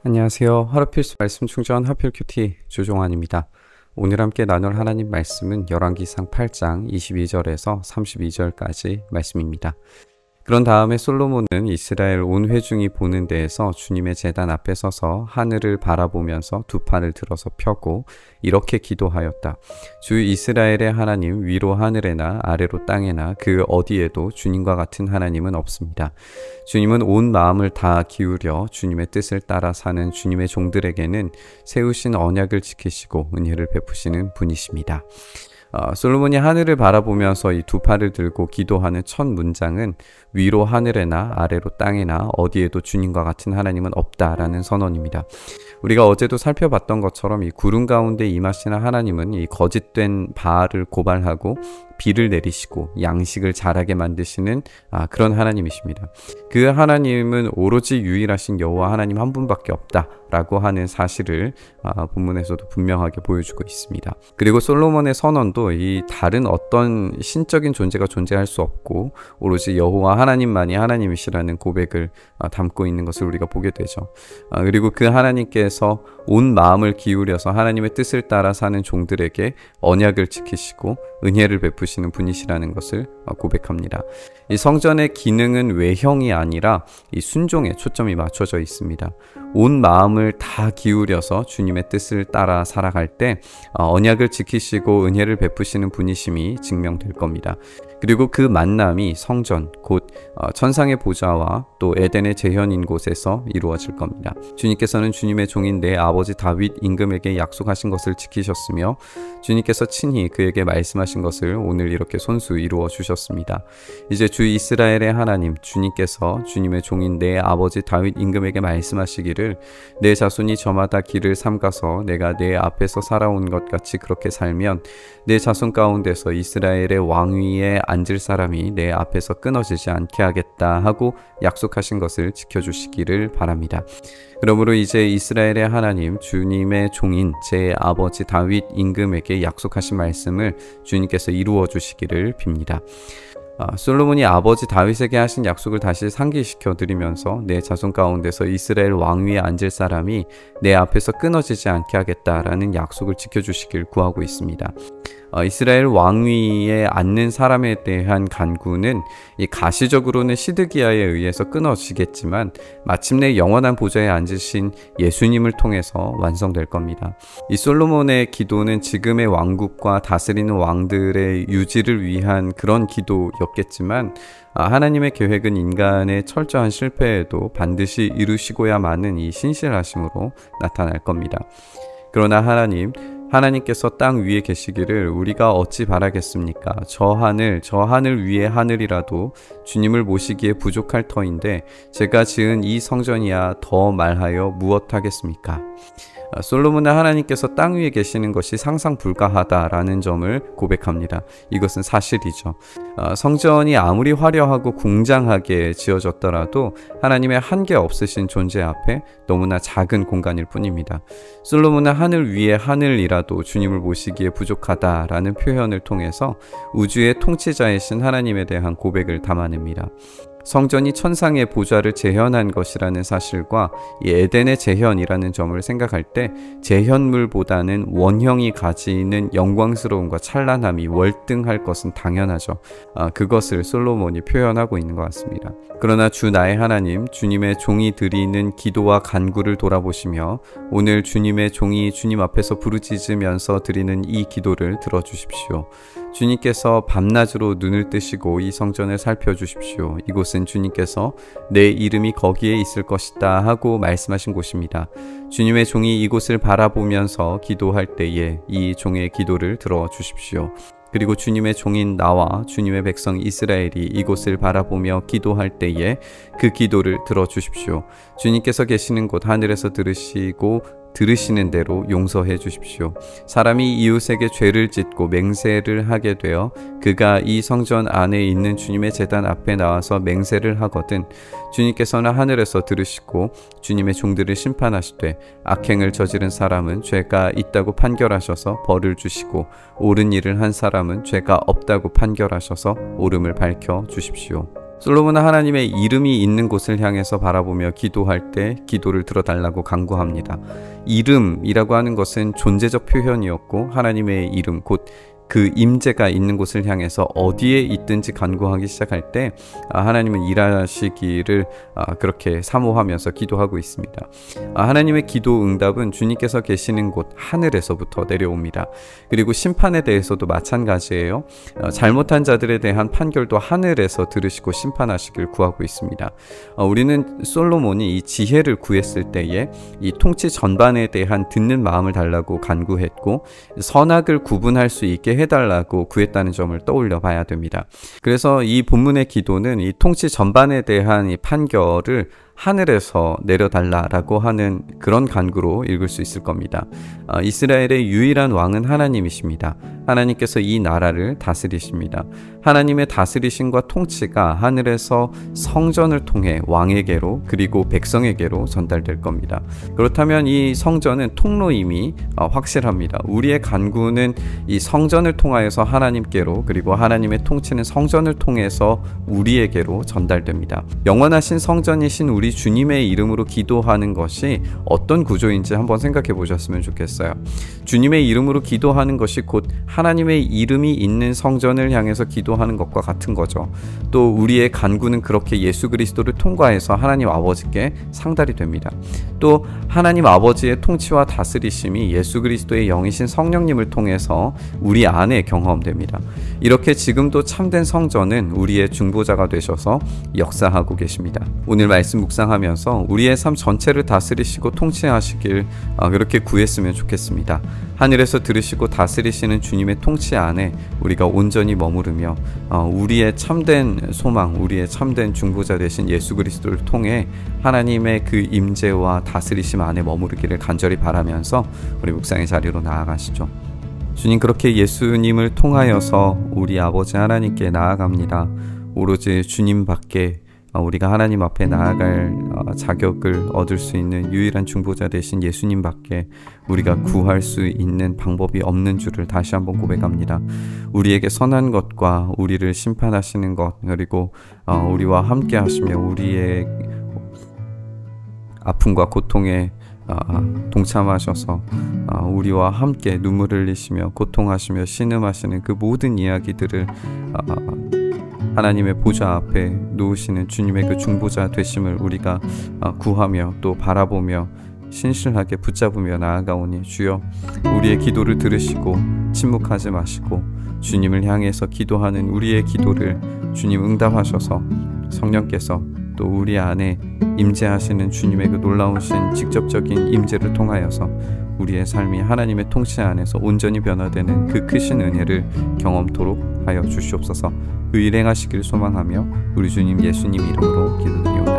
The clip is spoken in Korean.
안녕하세요. 하루 필수 말씀 충전 하필 큐티 조종환입니다. 오늘 함께 나눌 하나님 말씀은 열왕기상 8장 22절에서 32절까지 말씀입니다. 그런 다음에 솔로몬은 이스라엘 온 회중이 보는 데에서 주님의 제단 앞에 서서 하늘을 바라보면서 두 팔을 들어서 펴고 이렇게 기도하였다. 주 이스라엘의 하나님, 위로 하늘에나 아래로 땅에나 그 어디에도 주님과 같은 하나님은 없습니다. 주님은 온 마음을 다 기울여 주님의 뜻을 따라 사는 주님의 종들에게는 세우신 언약을 지키시고 은혜를 베푸시는 분이십니다. 솔로몬이 하늘을 바라보면서 이 두 팔을 들고 기도하는 첫 문장은 위로 하늘에나 아래로 땅에나 어디에도 주님과 같은 하나님은 없다라는 선언입니다. 우리가 어제도 살펴봤던 것처럼 이 구름 가운데 임하시는 하나님은 이 거짓된 바알을 고발하고 비를 내리시고 양식을 자라게 만드시는 그런 하나님이십니다. 그 하나님은 오로지 유일하신 여호와 하나님 한 분밖에 없다라고 하는 사실을 본문에서도 분명하게 보여주고 있습니다. 그리고 솔로몬의 선언도 이 다른 어떤 신적인 존재가 존재할 수 없고 오로지 여호와 하나님만이 하나님이시라는 고백을 담고 있는 것을 우리가 보게 되죠. 그리고 그 하나님께서 온 마음을 기울여서 하나님의 뜻을 따라 사는 종들에게 언약을 지키시고 은혜를 베푸시는 분이시라는 것을 고백합니다. 이 성전의 기능은 외형이 아니라 이 순종에 초점이 맞춰져 있습니다. 온 마음을 다 기울여서 주님의 뜻을 따라 살아갈 때 언약을 지키시고 은혜를 베푸시는 분이심이 증명될 겁니다. 그리고 그 만남이 성전, 곧 천상의 보좌와 또 에덴의 재현인 곳에서 이루어질 겁니다. 주님께서는 주님의 종인 내 아버지 다윗 임금에게 약속하신 것을 지키셨으며 주님께서 친히 그에게 말씀하신 것을 오늘 이렇게 손수 이루어 주셨습니다. 이제 주 이스라엘의 하나님 주님께서 주님의 종인 내 아버지 다윗 임금에게 말씀하시기를 내 자손이 저마다 길을 삼가서 내가 내 앞에서 살아온 것 같이 그렇게 살면 내 자손 가운데서 이스라엘의 왕위에 앉을 사람이 내 앞에서 끊어지지 않게 하겠다 하고 약속하신 것을 지켜주시기를 바랍니다. 그러므로 이제 이스라엘의 하나님 주님의 종인 제 아버지 다윗 임금에게 약속하신 말씀을 주님께서 이루어 주시기를 빕니다. 솔로몬이 아버지 다윗에게 하신 약속을 다시 상기시켜 드리면서 내 자손 가운데서 이스라엘 왕위에 앉을 사람이 내 앞에서 끊어지지 않게 하겠다라는 약속을 지켜주시길 구하고 있습니다. 이스라엘 왕위에 앉는 사람에 대한 간구는 가시적으로는 시드기야에 의해서 끊어지겠지만 마침내 영원한 보좌에 앉으신 예수님을 통해서 완성될 겁니다. 이 솔로몬의 기도는 지금의 왕국과 다스리는 왕들의 유지를 위한 그런 기도였겠지만 하나님의 계획은 인간의 철저한 실패에도 반드시 이루시고야마는 이 신실하심으로 나타날 겁니다. 그러나 하나님께서 땅 위에 계시기를 우리가 어찌 바라겠습니까? 저 하늘 위의 하늘이라도 주님을 모시기에 부족할 터인데 제가 지은 이 성전이야 더 말하여 무엇하겠습니까? 솔로몬은 하나님께서 땅 위에 계시는 것이 상상 불가하다라는 점을 고백합니다. 이것은 사실이죠. 성전이 아무리 화려하고 궁장하게 지어졌더라도 하나님의 한계 없으신 존재 앞에 너무나 작은 공간일 뿐입니다. 솔로몬은 하늘 위에 하늘이라도 주님을 모시기에 부족하다라는 표현을 통해서 우주의 통치자이신 하나님에 대한 고백을 담아냅니다. 성전이 천상의 보좌를 재현한 것이라는 사실과 이 에덴의 재현이라는 점을 생각할 때 재현물보다는 원형이 가지는 영광스러움과 찬란함이 월등할 것은 당연하죠. 그것을 솔로몬이 표현하고 있는 것 같습니다. 그러나 주 나의 하나님, 주님의 종이 드리는 기도와 간구를 돌아보시며 오늘 주님의 종이 주님 앞에서 부르짖으면서 드리는 이 기도를 들어주십시오. 주님께서 밤낮으로 눈을 뜨시고 이 성전을 살펴주십시오. 이곳은 주님께서 내 이름이 거기에 있을 것이다 하고 말씀하신 곳입니다. 주님의 종이 이곳을 바라보면서 기도할 때에 이 종의 기도를 들어주십시오. 그리고 주님의 종인 나와 주님의 백성 이스라엘이 이곳을 바라보며 기도할 때에 그 기도를 들어주십시오. 주님께서 계시는 곳 하늘에서 들으시는 대로 용서해 주십시오. 사람이 이웃에게 죄를 짓고 맹세를 하게 되어 그가 이 성전 안에 있는 주님의 제단 앞에 나와서 맹세를 하거든 주님께서는 하늘에서 들으시고 주님의 종들을 심판하시되 악행을 저지른 사람은 죄가 있다고 판결하셔서 벌을 주시고 옳은 일을 한 사람은 죄가 없다고 판결하셔서 옳음을 밝혀 주십시오. 솔로몬은 하나님의 이름이 있는 곳을 향해서 바라보며 기도할 때 기도를 들어달라고 간구합니다. 이름이라고 하는 것은 존재적 표현이었고 하나님의 이름 곧 그 임재가 있는 곳을 향해서 어디에 있든지 간구하기 시작할 때 하나님은 일하시기를 그렇게 사모하면서 기도하고 있습니다. 하나님의 기도 응답은 주님께서 계시는 곳 하늘에서부터 내려옵니다. 그리고 심판에 대해서도 마찬가지예요. 잘못한 자들에 대한 판결도 하늘에서 들으시고 심판하시길 구하고 있습니다. 우리는 솔로몬이 이 지혜를 구했을 때에 이 통치 전반에 대한 듣는 마음을 달라고 간구했고 선악을 구분할 수 있게 해달라고 구했다는 점을 떠올려 봐야 됩니다. 그래서 이 본문의 기도는 이 통치 전반에 대한 이 판결을 하늘에서 내려달라라고 하는 그런 간구로 읽을 수 있을 겁니다. 이스라엘의 유일한 왕은 하나님이십니다. 하나님께서 이 나라를 다스리십니다. 하나님의 다스리심과 통치가 하늘에서 성전을 통해 왕에게로 그리고 백성에게로 전달될 겁니다. 그렇다면 이 성전은 통로임이 확실합니다. 우리의 간구는 이 성전을 통하여서 하나님께로 그리고 하나님의 통치는 성전을 통해서 우리에게로 전달됩니다. 영원하신 성전이신 우리 주님의 이름으로 기도하는 것이 어떤 구조인지 한번 생각해 보셨으면 좋겠어요. 주님의 이름으로 기도하는 것이 곧 하나님의 이름이 있는 성전을 향해서 기도하는 것과 같은 거죠. 또 우리의 간구는 그렇게 예수 그리스도를 통과해서 하나님 아버지께 상달이 됩니다. 또 하나님 아버지의 통치와 다스리심이 예수 그리스도의 영이신 성령님을 통해서 우리 안에 경험됩니다. 이렇게 지금도 참된 성전은 우리의 중보자가 되셔서 역사하고 계십니다. 오늘 말씀 묵상하면서 우리의 삶 전체를 다스리시고 통치하시길 그렇게 구했으면 좋겠습니다. 하늘에서 들으시고 다스리시는 주님의 통치 안에 우리가 온전히 머무르며 우리의 참된 소망, 우리의 참된 중보자 되신 예수 그리스도를 통해 하나님의 그 임재와 다스리심 안에 머무르기를 간절히 바라면서 우리 묵상의 자리로 나아가시죠. 주님, 그렇게 예수님을 통하여서 우리 아버지 하나님께 나아갑니다. 오로지 주님밖에 우리가 하나님 앞에 나아갈 자격을 얻을 수 있는 유일한 중보자 되신 예수님밖에 우리가 구할 수 있는 방법이 없는 줄을 다시 한번 고백합니다. 우리에게 선한 것과 우리를 심판하시는 것 그리고 우리와 함께 하시며 우리의 아픔과 고통에 동참하셔서 우리와 함께 눈물을 흘리시며 고통하시며 신음하시는 그 모든 이야기들을 하나님의 보좌 앞에 놓으시는 주님의 그 중보자 되심을 우리가 구하며 또 바라보며 신실하게 붙잡으며 나아가오니 주여, 우리의 기도를 들으시고 침묵하지 마시고 주님을 향해서 기도하는 우리의 기도를 주님 응답하셔서 성령께서 또 우리 안에 임재하시는 주님의 그 놀라우신 직접적인 임재를 통하여서 우리의 삶이 하나님의 통치 안에서 온전히 변화되는 그 크신 은혜를 경험토록 하여 주시옵소서. 의일행하시길 소망하며 우리 주님 예수님 이름으로 기도드리옵나이다.